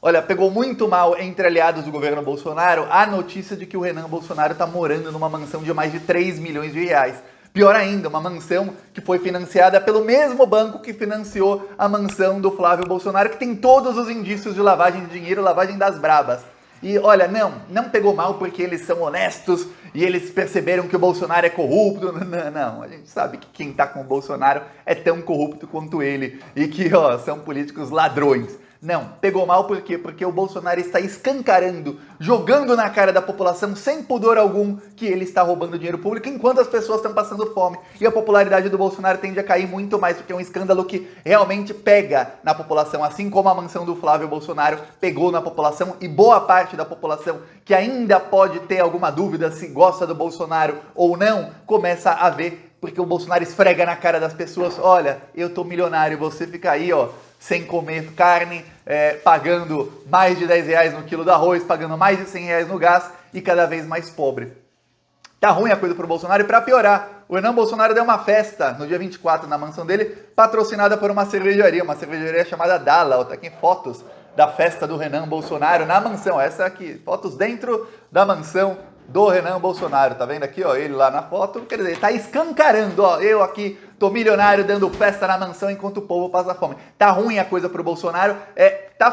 Olha, pegou muito mal entre aliados do governo Bolsonaro a notícia de que o Renan Bolsonaro está morando numa mansão de mais de 3 milhões de reais. Pior ainda, uma mansão que foi financiada pelo mesmo banco que financiou a mansão do Flávio Bolsonaro, que tem todos os indícios de lavagem de dinheiro, lavagem das brabas. E olha, não pegou mal porque eles são honestos e eles perceberam que o Bolsonaro é corrupto. Não, a gente sabe que quem tá com o Bolsonaro é tão corrupto quanto ele e que, são políticos ladrões. Não, pegou mal por quê? Porque o Bolsonaro está escancarando, jogando na cara da população sem pudor algum que ele está roubando dinheiro público enquanto as pessoas estão passando fome. E a popularidade do Bolsonaro tende a cair muito mais, porque é um escândalo que realmente pega na população, assim como a mansão do Flávio Bolsonaro pegou na população e boa parte da população que ainda pode ter alguma dúvida se gosta do Bolsonaro ou não, começa a ver, porque o Bolsonaro esfrega na cara das pessoas, olha, eu tô milionário, você fica aí, sem comer carne, pagando mais de 10 reais no quilo do arroz, pagando mais de 100 reais no gás e cada vez mais pobre. Tá ruim a coisa pro Bolsonaro e pra piorar, o Renan Bolsonaro deu uma festa no dia 24 na mansão dele, patrocinada por uma cervejaria chamada Dala. Tá aqui fotos da festa do Renan Bolsonaro na mansão, essa aqui, fotos dentro da mansão do Renan Bolsonaro, tá vendo aqui, ele lá na foto, quer dizer, tá escancarando, eu aqui tô milionário dando festa na mansão enquanto o povo passa fome. Tá ruim a coisa pro Bolsonaro, tá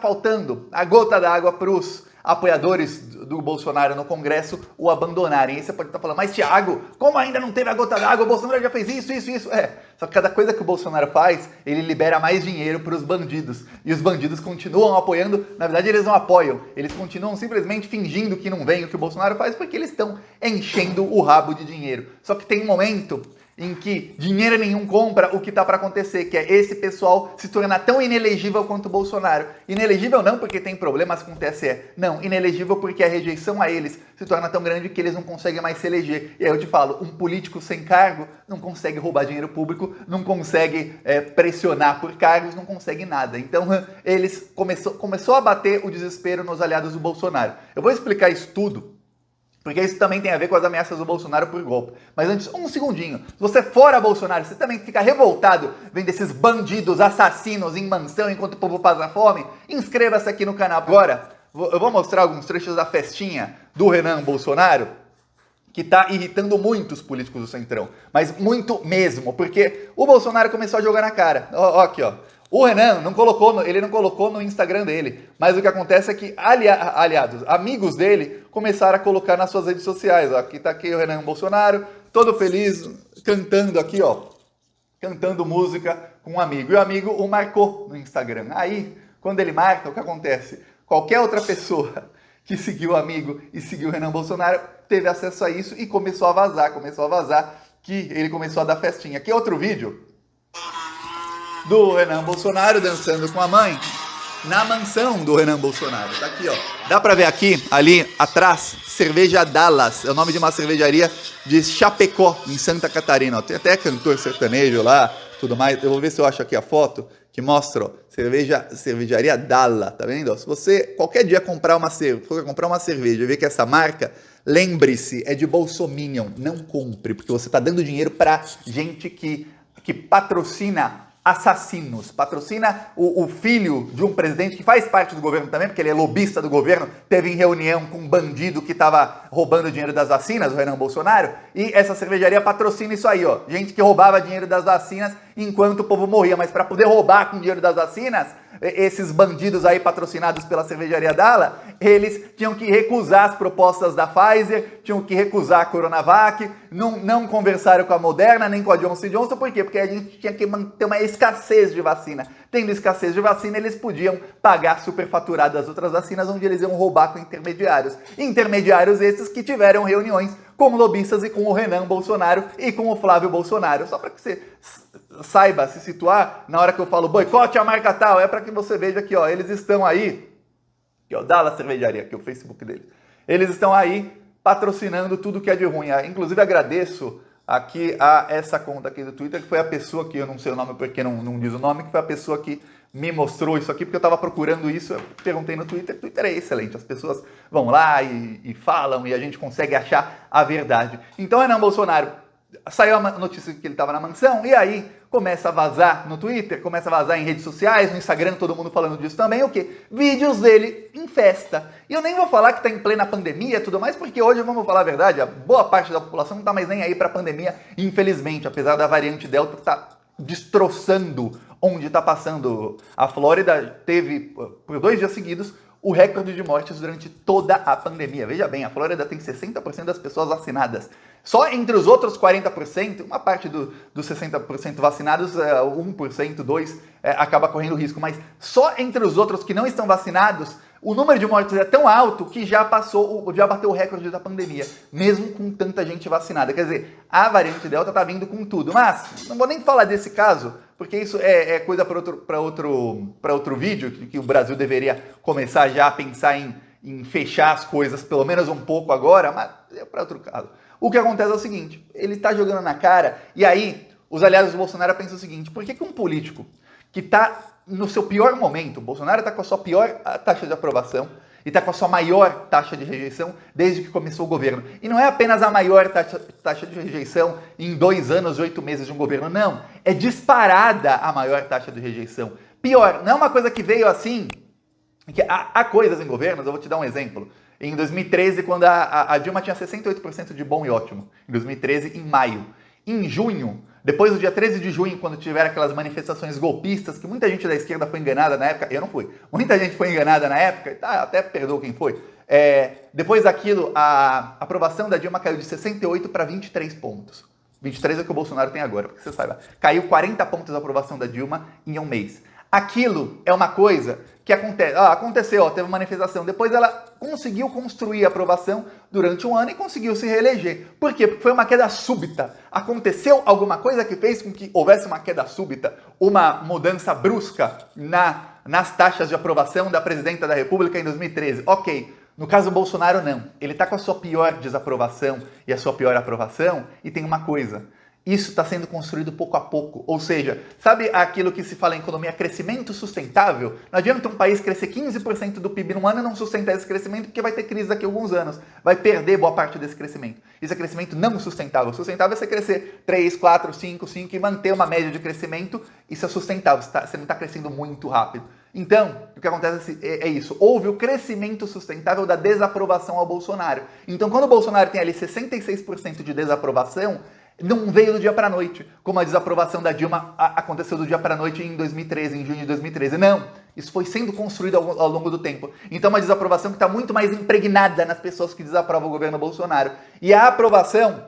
faltando a gota d'água pros apoiadores do Bolsonaro no Congresso o abandonarem. E você pode estar falando, mas Thiago, como ainda não teve a gota d'água? O Bolsonaro já fez isso. Só que cada coisa que o Bolsonaro faz, ele libera mais dinheiro para os bandidos. E os bandidos continuam apoiando, na verdade eles não apoiam, eles continuam simplesmente fingindo que não vem o que o Bolsonaro faz, porque eles estão enchendo o rabo de dinheiro. Só que tem um momento em que dinheiro nenhum compra o que está para acontecer, que é esse pessoal se tornar tão inelegível quanto o Bolsonaro. Inelegível não porque tem problemas com o TSE, não, inelegível porque a rejeição a eles se torna tão grande que eles não conseguem mais se eleger. E aí eu te falo, um político sem cargo não consegue roubar dinheiro público, não consegue pressionar por cargos, não consegue nada. Então eles começou a bater o desespero nos aliados do Bolsonaro. Eu vou explicar isso tudo, porque isso também tem a ver com as ameaças do Bolsonaro por golpe. Mas antes, um segundinho. Se você fora Bolsonaro, você também fica revoltado vendo esses bandidos, assassinos em mansão enquanto o povo passa fome, inscreva-se aqui no canal. Agora, eu vou mostrar alguns trechos da festinha do Renan Bolsonaro, que tá irritando muito os políticos do Centrão. Mas muito mesmo, porque o Bolsonaro começou a jogar na cara. Ó, aqui, ó. O Renan não colocou no Instagram dele, mas o que acontece é que amigos dele começaram a colocar nas suas redes sociais. Aqui tá aqui o Renan Bolsonaro, todo feliz, cantando aqui, cantando música com um amigo. E o amigo o marcou no Instagram. Aí, quando ele marca, o que acontece? Qualquer outra pessoa que seguiu o amigo e seguiu o Renan Bolsonaro teve acesso a isso e começou a vazar que ele começou a dar festinha. Aqui é outro vídeo do Renan Bolsonaro dançando com a mãe na mansão do Renan Bolsonaro. Tá aqui, Dá pra ver aqui, ali atrás, Cerveja Dallas. É o nome de uma cervejaria de Chapecó, em Santa Catarina. Tem até cantor sertanejo lá, tudo mais. Eu vou ver se eu acho aqui a foto que mostra, Cervejaria Dallas, tá vendo? Se você qualquer dia for comprar uma cerveja e ver que essa marca, lembre-se, é de bolsominion. Não compre, porque você tá dando dinheiro pra gente que patrocina assassinos, patrocina o filho de um presidente que faz parte do governo também, porque ele é lobista do governo, teve em reunião com um bandido que estava roubando dinheiro das vacinas, o Renan Bolsonaro, e essa cervejaria patrocina isso aí, gente que roubava dinheiro das vacinas enquanto o povo morria, mas para poder roubar com dinheiro das vacinas, esses bandidos aí patrocinados pela cervejaria Dala, eles tinham que recusar as propostas da Pfizer, tinham que recusar a Coronavac, não conversaram com a Moderna, nem com a Johnson & Johnson, por quê? Porque a gente tinha que manter uma escassez de vacina. Tendo escassez de vacina, eles podiam pagar superfaturado as outras vacinas, onde eles iam roubar com intermediários. Intermediários esses que tiveram reuniões com lobistas e com o Renan Bolsonaro e com o Flávio Bolsonaro. Só para que você saiba se situar, na hora que eu falo boicote a marca tal, é para que você veja que eles estão aí, aqui, Dala Cervejaria, aqui o Facebook deles. Eles estão aí patrocinando tudo que é de ruim. Inclusive agradeço aqui a essa conta aqui do Twitter, que foi a pessoa que, eu não sei o nome porque não diz o nome, que foi a pessoa que me mostrou isso aqui, porque eu estava procurando isso, eu perguntei no Twitter, o Twitter é excelente, as pessoas vão lá e falam e a gente consegue achar a verdade. Então, Renan Bolsonaro, saiu a notícia que ele estava na mansão, e aí começa a vazar no Twitter, começa a vazar em redes sociais, no Instagram, todo mundo falando disso também, o quê? Vídeos dele em festa. E eu nem vou falar que tá em plena pandemia e tudo mais, porque hoje, vamos falar a verdade, a boa parte da população não tá mais nem aí pra pandemia, infelizmente, apesar da variante Delta que tá destroçando onde tá passando. A Flórida teve, por 2 dias seguidos, o recorde de mortes durante toda a pandemia. Veja bem, a Flórida tem 60% das pessoas vacinadas. Só entre os outros 40%, uma parte dos 60% vacinados, 1%, 2% acaba correndo risco. Mas só entre os outros que não estão vacinados, o número de mortes é tão alto que já bateu o recorde da pandemia, mesmo com tanta gente vacinada. Quer dizer, a variante Delta tá vindo com tudo. Mas não vou nem falar desse caso, porque isso é coisa para outro vídeo, que o Brasil deveria começar já a pensar em fechar as coisas, pelo menos um pouco agora, mas é para outro caso. O que acontece é o seguinte, ele está jogando na cara, e aí os aliados do Bolsonaro pensam o seguinte, por que um político que está no seu pior momento, o Bolsonaro está com a sua pior taxa de aprovação, e está com a sua maior taxa de rejeição desde que começou o governo. E não é apenas a maior taxa de rejeição em 2 anos e 8 meses de um governo, não. É disparada a maior taxa de rejeição. Pior, não é uma coisa que veio assim, que há coisas em governos, eu vou te dar um exemplo. Em 2013, quando a Dilma tinha 68% de bom e ótimo. Em 2013, em maio. Em junho, depois do dia 13 de junho, quando tiveram aquelas manifestações golpistas, que muita gente da esquerda foi enganada na época, eu não fui, muita gente foi enganada na época, tá, até perdoa quem foi. Depois daquilo, a aprovação da Dilma caiu de 68 para 23 pontos. 23 é o que o Bolsonaro tem agora, porque você saiba. Caiu 40 pontos a aprovação da Dilma em um mês. Aquilo é uma coisa que aconteceu, teve uma manifestação, depois ela conseguiu construir a aprovação durante um ano e conseguiu se reeleger. Por quê? Porque foi uma queda súbita. Aconteceu alguma coisa que fez com que houvesse uma queda súbita, uma mudança brusca nas taxas de aprovação da presidenta da República em 2013. Ok, no caso do Bolsonaro não. Ele está com a sua pior desaprovação e a sua pior aprovação e tem uma coisa. Isso está sendo construído pouco a pouco, ou seja, sabe aquilo que se fala em economia, crescimento sustentável? Não adianta um país crescer 15% do PIB num ano e não sustentar esse crescimento, porque vai ter crise daqui a alguns anos, vai perder boa parte desse crescimento. Isso é crescimento não sustentável. Sustentável é você crescer 3, 4, 5 e manter uma média de crescimento, isso é sustentável, você não está crescendo muito rápido. Então, o que acontece é isso, houve o crescimento sustentável da desaprovação ao Bolsonaro. Então, quando o Bolsonaro tem ali 66% de desaprovação, não veio do dia para a noite, como a desaprovação da Dilma aconteceu do dia para a noite em 2013, em junho de 2013. Não, isso foi sendo construído ao longo do tempo. Então uma desaprovação que está muito mais impregnada nas pessoas que desaprovam o governo Bolsonaro. E a aprovação,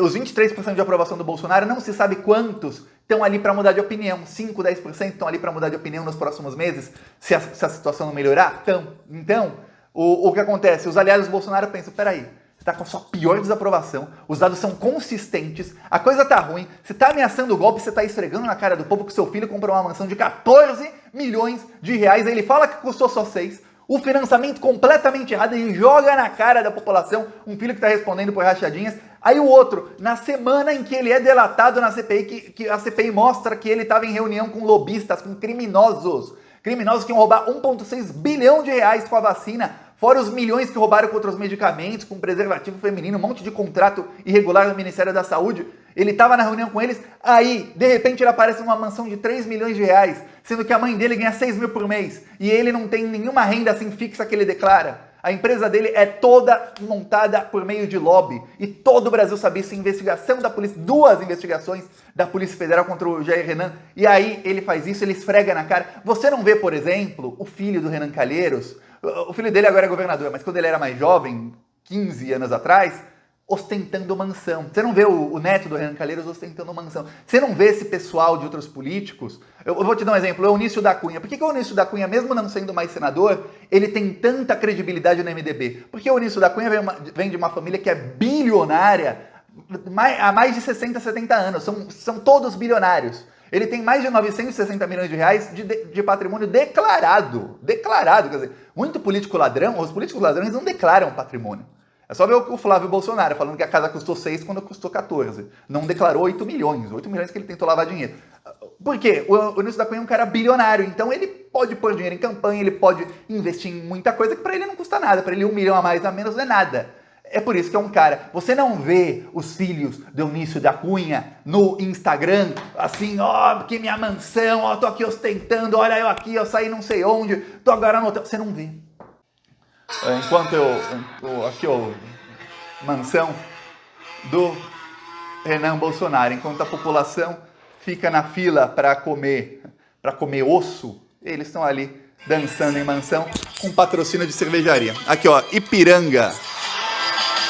os 23% de aprovação do Bolsonaro, não se sabe quantos estão ali para mudar de opinião. 5, 10% estão ali para mudar de opinião nos próximos meses, se a situação não melhorar. Então o que acontece? Os aliados do Bolsonaro pensam, peraí, está com a sua pior desaprovação, os dados são consistentes, a coisa tá ruim, você tá ameaçando o golpe, você tá esfregando na cara do povo que seu filho comprou uma mansão de 14 milhões de reais, aí ele fala que custou só 6, o financiamento completamente errado, ele joga na cara da população, um filho que tá respondendo por rachadinhas, aí o outro, na semana em que ele é delatado na CPI, que a CPI mostra que ele estava em reunião com lobistas, com criminosos que iam roubar 1,6 bilhão de reais com a vacina, fora os milhões que roubaram com outros medicamentos, com preservativo feminino, um monte de contrato irregular no Ministério da Saúde. Ele estava na reunião com eles, aí, de repente, ele aparece numa mansão de 3 milhões de reais, sendo que a mãe dele ganha 6 mil por mês, e ele não tem nenhuma renda assim fixa que ele declara. A empresa dele é toda montada por meio de lobby, e todo o Brasil sabia isso, investigação da polícia, 2 investigações da Polícia Federal contra o Jair Renan, e aí ele faz isso, ele esfrega na cara. Você não vê, por exemplo, o filho do Renan Calheiros, o filho dele agora é governador, mas quando ele era mais jovem, 15 anos atrás, ostentando mansão. Você não vê o neto do Renan Calheiros ostentando mansão. Você não vê esse pessoal de outros políticos. Eu vou te dar um exemplo, o Eunício da Cunha. Por que o Eunício da Cunha, mesmo não sendo mais senador, ele tem tanta credibilidade no MDB? Porque o Eunício da Cunha vem de uma família que é bilionária há mais de 60, 70 anos. São todos bilionários. Ele tem mais de 960 milhões de reais de patrimônio declarado. Declarado, quer dizer, muito político ladrão, os políticos ladrões não declaram patrimônio. É só ver o Flávio Bolsonaro falando que a casa custou 6 quando custou 14. Não declarou 8 milhões. 8 milhões que ele tentou lavar dinheiro. Por quê? O Eunício da Cunha é um cara bilionário, então ele pode pôr dinheiro em campanha, ele pode investir em muita coisa que para ele não custa nada. Para ele 1 milhão a mais a menos não é nada. É por isso que é um cara. Você não vê os filhos do Eunício da Cunha no Instagram, assim, ó, que minha mansão, ó, tô aqui ostentando, olha eu aqui, eu saí não sei onde, tô agora no hotel. Você não vê. Enquanto aqui, ó, mansão do Renan Bolsonaro, enquanto a população fica na fila para comer osso, eles estão ali dançando em mansão com patrocínio de cervejaria. Aqui, ó, Ipiranga.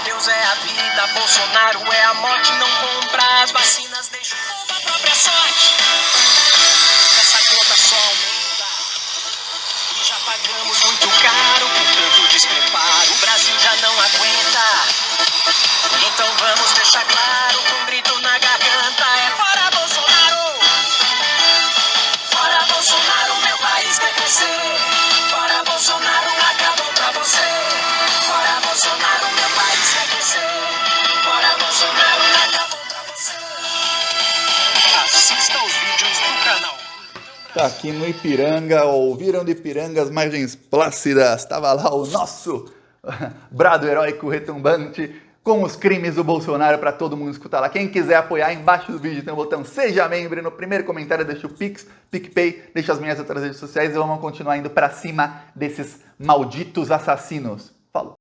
Deus é a vida, Bolsonaro é a morte, não compra as vacinas, deixa o povo à própria sorte. Essa conta só aumenta e já pagamos muito caro por tanto despreparo, o Brasil já não aguenta. Então vamos deixar claro, com um grito na garganta, é fora Bolsonaro! Fora Bolsonaro, meu país quer crescer. Fora Bolsonaro, acabou pra você. Fora Bolsonaro, meu país quer crescer. Fora Bolsonaro, acabou pra você. Assista aos vídeos do canal. Tá aqui no Ipiranga, ouviram do Ipiranga as margens plácidas, tava lá o nosso brado heróico retumbante com os crimes do Bolsonaro para todo mundo escutar lá. Quem quiser apoiar, embaixo do vídeo tem o botão Seja Membro, no primeiro comentário deixa o Pix, PicPay, deixa as minhas outras redes sociais e vamos continuar indo para cima desses malditos assassinos. Falou!